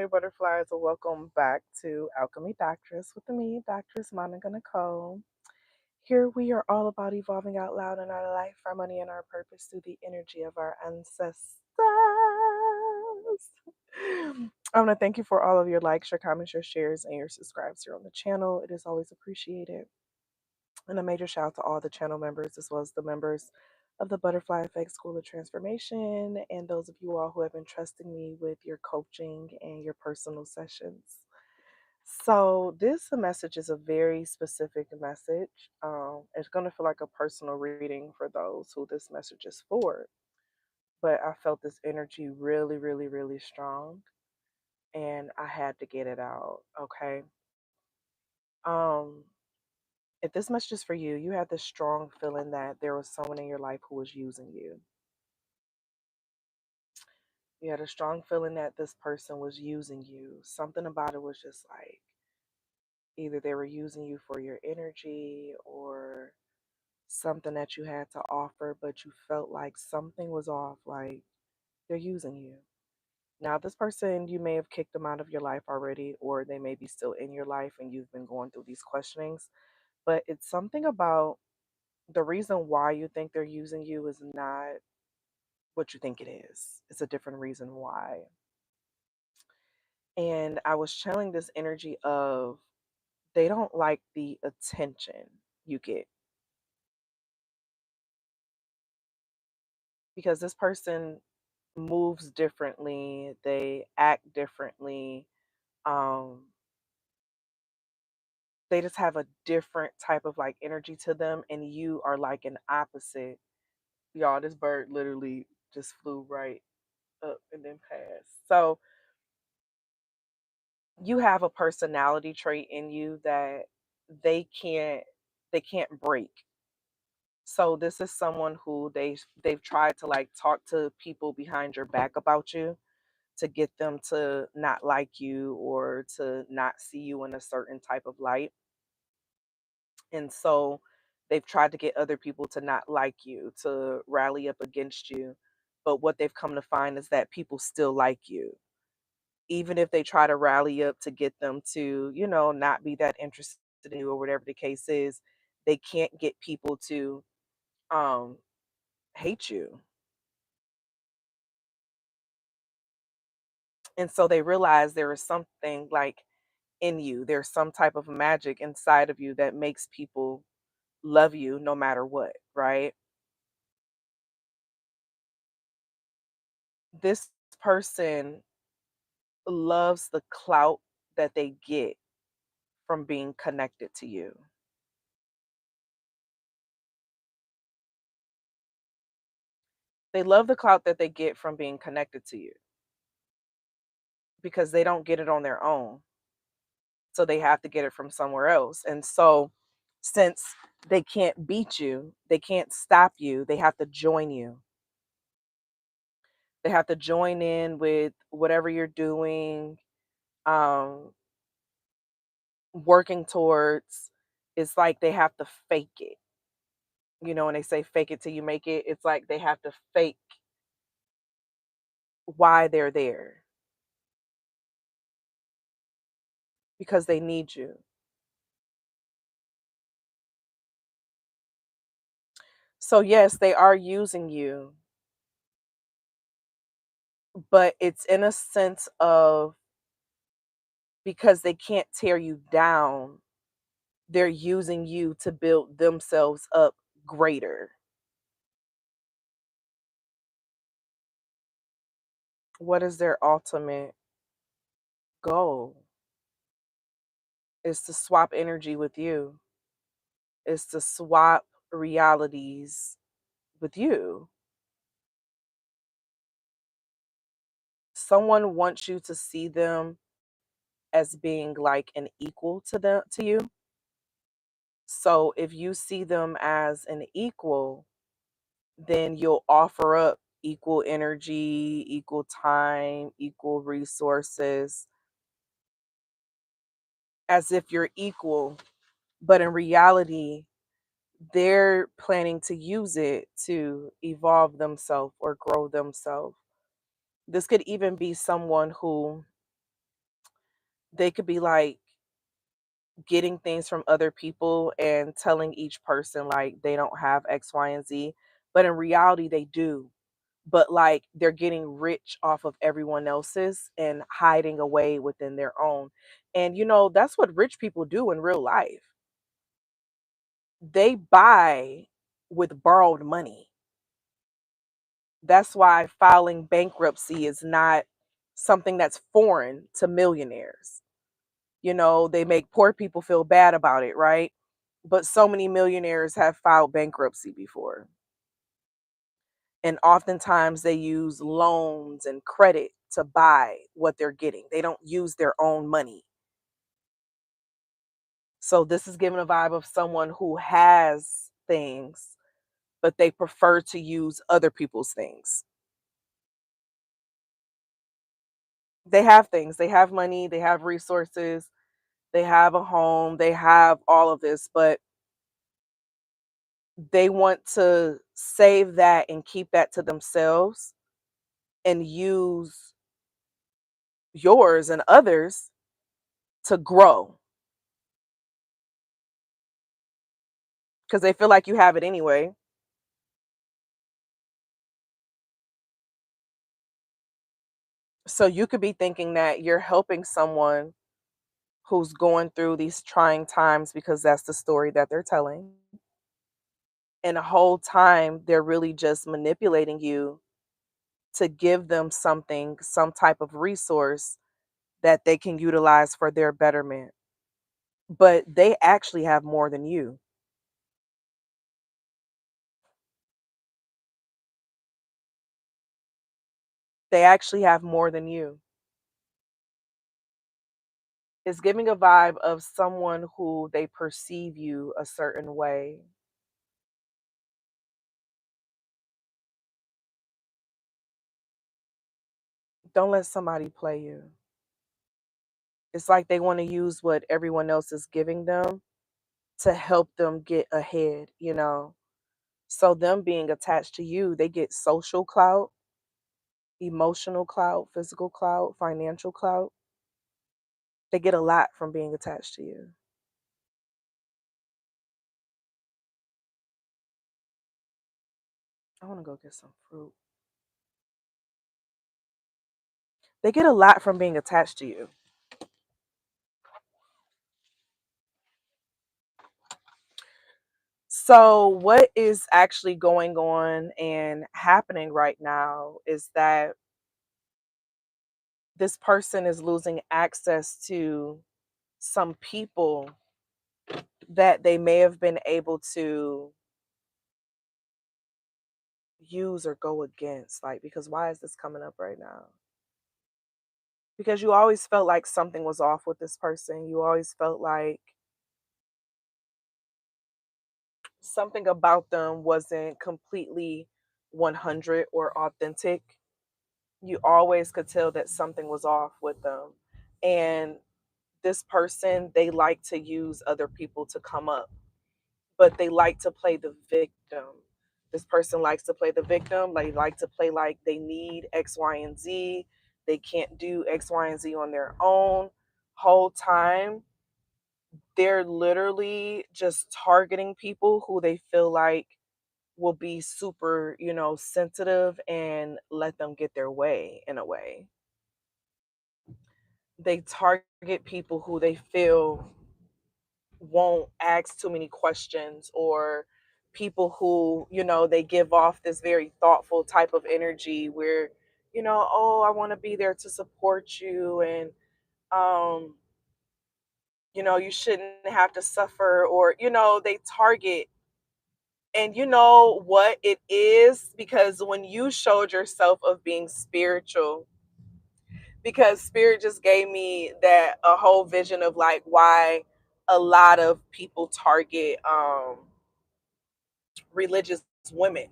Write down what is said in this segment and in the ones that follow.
Alchemy Butterflies, and welcome back to Alchemy Doctress with me, Doctress Monica Nicole. Here we are all about evolving out loud in our life, our money, and our purpose through the energy of our ancestors. I want to thank you for all of your likes, your comments, your shares, and your subscribes here on the channel. It is always appreciated. And a major shout out to all the channel members as well as the members of the Butterfly Effect School of Transformation and those of you all who have been trusting me with your coaching and your personal sessions. So this message is a very specific message. It's going to feel like a personal reading for those who this message is for. But I felt this energy really, really, really strong, and I had to get it out. Okay. Um, if this message is for you, you had this strong feeling that there was someone in your life who was using you. You had a strong feeling that this person was using you. Something about it was just like either they were using you for your energy or something that you had to offer, but you felt like something was off, like they're using you. Now, this person, you may have kicked them out of your life already, or they may be still in your life and you've been going through these questionings, but it's something about the reason why you think they're using you is not what you think it is. It's a different reason why. And I was channeling this energy of they don't like the attention you get because this person moves differently, they act differently, um, they just have a different type of like energy to them, and you are like an opposite. Y'all, this bird literally just flew right up and then passed. So you have a personality trait in you that they can't they can't break. So this is someone who they've tried to like talk to people behind your back about you to get them to not like you or to not see you in a certain type of light. And so they've tried to get other people to not like you, to rally up against you. But what they've come to find is that people still like you. Even if they try to rally up to get them to, not be that interested in you or whatever the case is, they can't get people to um hate you. And so they realize there is something like in you. There's some type of magic inside of you that makes people love you no matter what, right? This person loves the clout that they get from being connected to you. They love the clout that they get from being connected to you because they don't get it on their own. So they have to get it from somewhere else. And so since they can't beat you, they can't stop you, they have to join you. They have to join in with whatever you're doing, um, working towards. It's like they have to fake it. When they say fake it till you make it, it's like they have to fake why they're there because they need you. So, yes, they are using you, but it's in a sense of because they can't tear you down, they're using you to build themselves up greater. What is their ultimate goal? Is to swap energy with you, is to swap realities with you. Someone wants you to see them as being like an equal to you. So if you see them as an equal, then you'll offer up equal energy, equal time, equal resources as if you're equal. But in reality, they're planning to use it to evolve themselves or grow themselves. This could even be someone who They could be like getting things from other people and telling each person like they don't have X, Y, and Z, but in reality they do. But like they're getting rich off of everyone else's and hiding away within their own. And that's what rich people do in real life. They buy with borrowed money. That's why filing bankruptcy is not something that's foreign to millionaires. They make poor people feel bad about it, right? But so many millionaires have filed bankruptcy before. And oftentimes they use loans and credit to buy what they're getting. They don't use their own money. So this is giving a vibe of someone who has things, but they prefer to use other people's things. They have things, they have money, they have resources, they have a home, they have all of this, but they want to save that and keep that to themselves and use yours and others to grow because they feel like you have it anyway. So you could be thinking that you're helping someone who's going through these trying times because that's the story that they're telling. And the whole time they're really just manipulating you to give them something, some type of resource that they can utilize for their betterment. But they actually have more than you. They actually have more than you. It's giving a vibe of someone who they perceive you a certain way. Don't let somebody play you. It's like they want to use what everyone else is giving them to help them get ahead. So them being attached to you, they get social clout, emotional clout, physical clout, financial clout. They get a lot from being attached to you. I want to go get some fruit. They get a lot from being attached to you. So, what is actually going on and happening right now is that this person is losing access to some people that they may have been able to use or go against. Like, because why is this coming up right now? Because you always felt like something was off with this person. You always felt like something about them wasn't completely 100 or authentic. You always could tell that something was off with them. And this person, they like to use other people to come up, but they like to play the victim. This person likes to play the victim. They like to play like they need X, Y, and Z. They can't do X, Y, and Z on their own. Whole time, they're literally just targeting people who they feel like will be super, sensitive and let them get their way in a way. They target people who they feel won't ask too many questions, or people who, they give off this very thoughtful type of energy where, oh, I want to be there to support you, and um you shouldn't have to suffer, or they target. And you know what it is, because when you showed yourself of being spiritual, because spirit just gave me that a whole vision of like why a lot of people target religious women,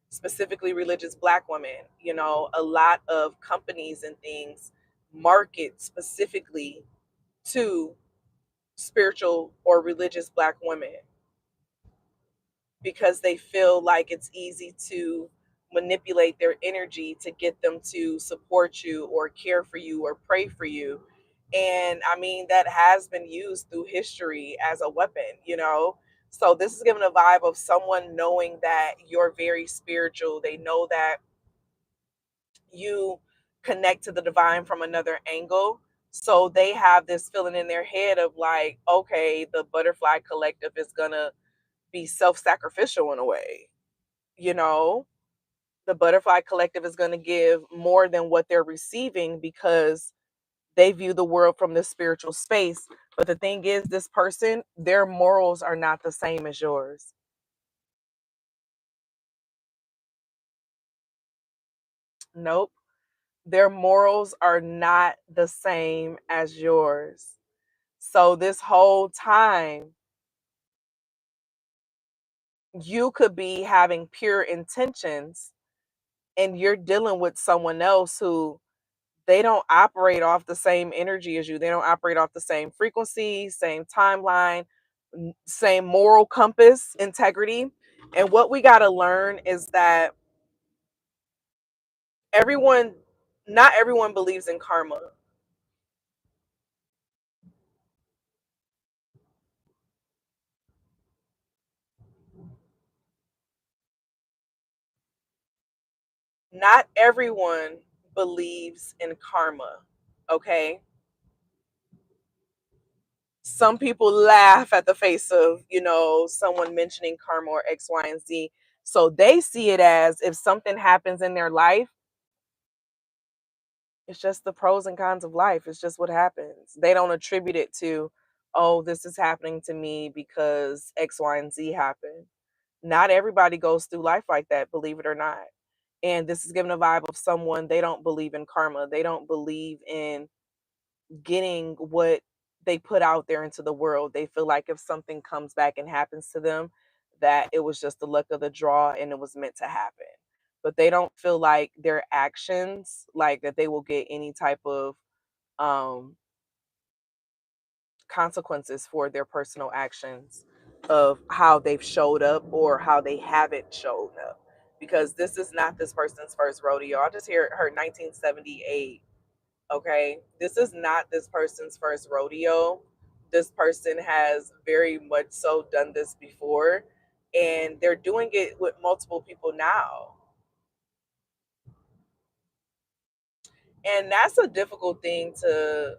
specifically religious black women. A lot of companies and things market specifically to spiritual or religious black women because they feel like it's easy to manipulate their energy to get them to support you or care for you or pray for you. And I mean, that has been used through history as a weapon, you know? So this is giving a vibe of someone knowing that you're very spiritual. They know that you connect to the divine from another angle. So they have this feeling in their head of like, okay, the butterfly collective is going to be self sacrificial in a way, you know? The butterfly collective is going to give more than what they're receiving because they view the world from this spiritual space. But the thing is, this person, their morals are not the same as yours. Nope. Their morals are not the same as yours. So this whole time, you could be having pure intentions and you're dealing with someone else who they don't operate off the same energy as you. They don't operate off the same frequency, same timeline, same moral compass, integrity. And what we got to learn is that everyone, not everyone believes in karma. Not everyone believes in karma. Okay. Some people laugh at the face of, someone mentioning karma or X, Y, and Z. So they see it as if something happens in their life, it's just the pros and cons of life. It's just what happens. They don't attribute it to, oh, this is happening to me because X, Y, and Z happened. Not everybody goes through life like that, believe it or not. And this is giving a vibe of someone, they don't believe in karma. They don't believe in getting what they put out there into the world. They feel like if something comes back and happens to them, that it was just the luck of the draw and it was meant to happen. But they don't feel like their actions, like that they will get any type of um, consequences for their personal actions of how they've showed up or how they haven't showed up. Because this is not this person's first rodeo. I just heard 1978. Okay, this is not this person's first rodeo. This person has very much so done this before, and they're doing it with multiple people now. And that's a difficult thing to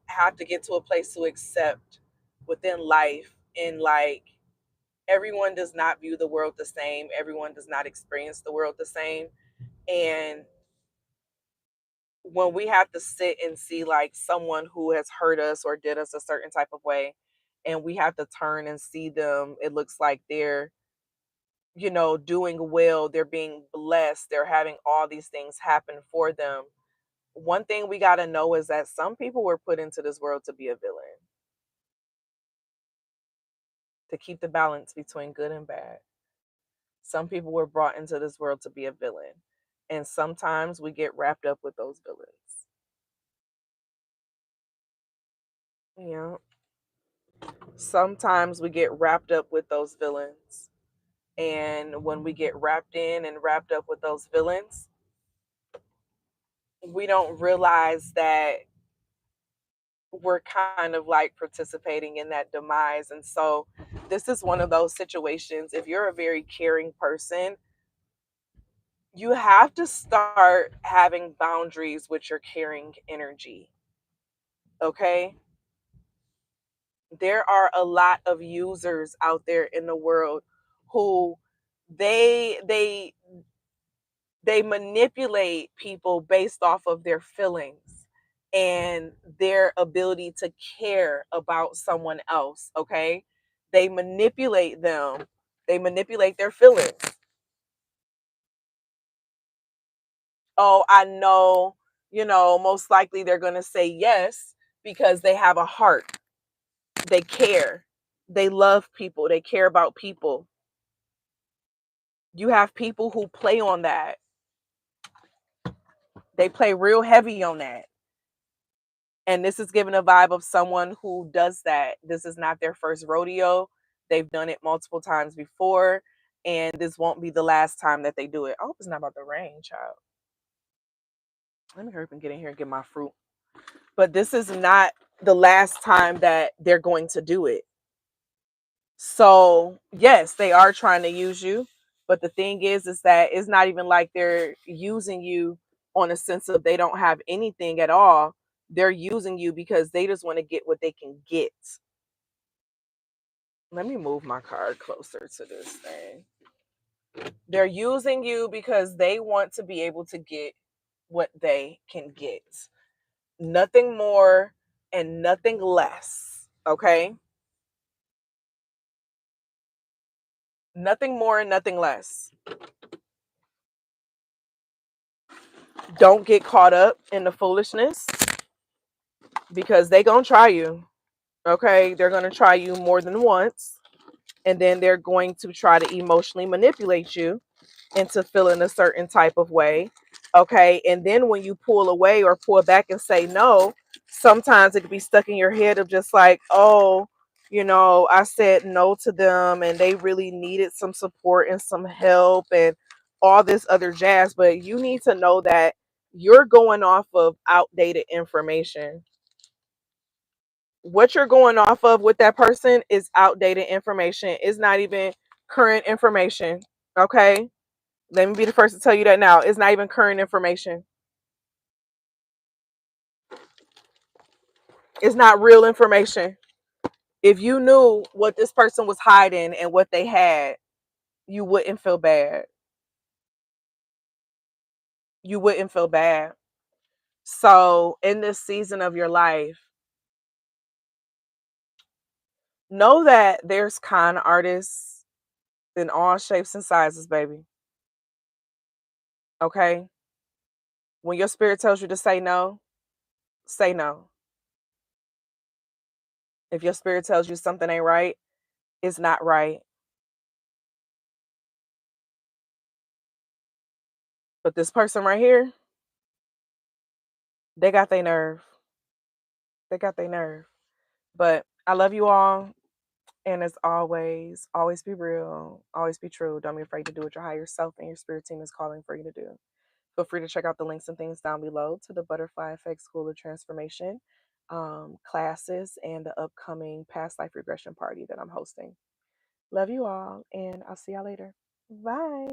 have to get to a place to accept within life. And like, everyone does not view the world the same, everyone does not experience the world the same. And when we have to sit and see like someone who has hurt us or did us a certain type of way, and we have to turn and see them, it looks like they're, doing well, they're being blessed, they're having all these things happen for them. One thing we got to know is that some people were put into this world to be a villain, to keep the balance between good and bad. Some people were brought into this world to be a villain, and sometimes we get wrapped up with those villains. Yeah, sometimes we get wrapped up with those villains. And when we get wrapped in and wrapped up with those villains, we don't realize that we're kind of like participating in that demise. And so, this is one of those situations. If you're a very caring person, you have to start having boundaries with your caring energy. Okay. There are a lot of users out there in the world who they they manipulate people based off of their feelings and their ability to care about someone else. Okay, they manipulate them, they manipulate their feelings. Oh, I know, most likely they're going to say yes because they have a heart, they care, they love people, they care about people. You have people who play on that, they play real heavy on that. And this is giving a vibe of someone who does that. This is not their first rodeo. They've done it multiple times before, and this won't be the last time that they do it. I hope it's not about to rain, child. Let me hurry up and get in here and get my fruit. But this is not the last time that they're going to do it. So, yes, they are trying to use you, but the thing is that it's not even like they're using you on a sense of they don't have anything at all. They're using you because they just want to get what they can get. Let me move my card closer to this thing. They're using you because they want to be able to get what they can get. Nothing more and nothing less. Okay? Nothing more and nothing less. Don't get caught up in the foolishness because they gonna try you. Okay, they're gonna try you more than once, and then they're going to try to emotionally manipulate you into feeling a certain type of way. Okay, and then when you pull away or pull back and say no, sometimes it could be stuck in your head of just like, oh, I said no to them and they really needed some support and some help and all this other jazz. But you need to know that you're going off of outdated information. What you're going off of with that person is outdated information. It's not even current information. Okay. Let me be the first to tell you that now. It's not even current information. It's not real information. If you knew what this person was hiding and what they had, you wouldn't feel bad. You wouldn't feel bad. So, in this season of your life, know that there's con artists in all shapes and sizes, baby. Okay? When your spirit tells you to say no, say no. If your spirit tells you something ain't right, it's not right. But this person right here, they got their nerve. They got their nerve. But I love you all. And as always, always be real, always be true. Don't be afraid to do what your higher self and your spirit team is calling for you to do. Feel free to check out the links and things down below to the Butterfly Effect School of Transformation classes and the upcoming past life regression party that I'm hosting. Love you all, and I'll see y'all later. Bye.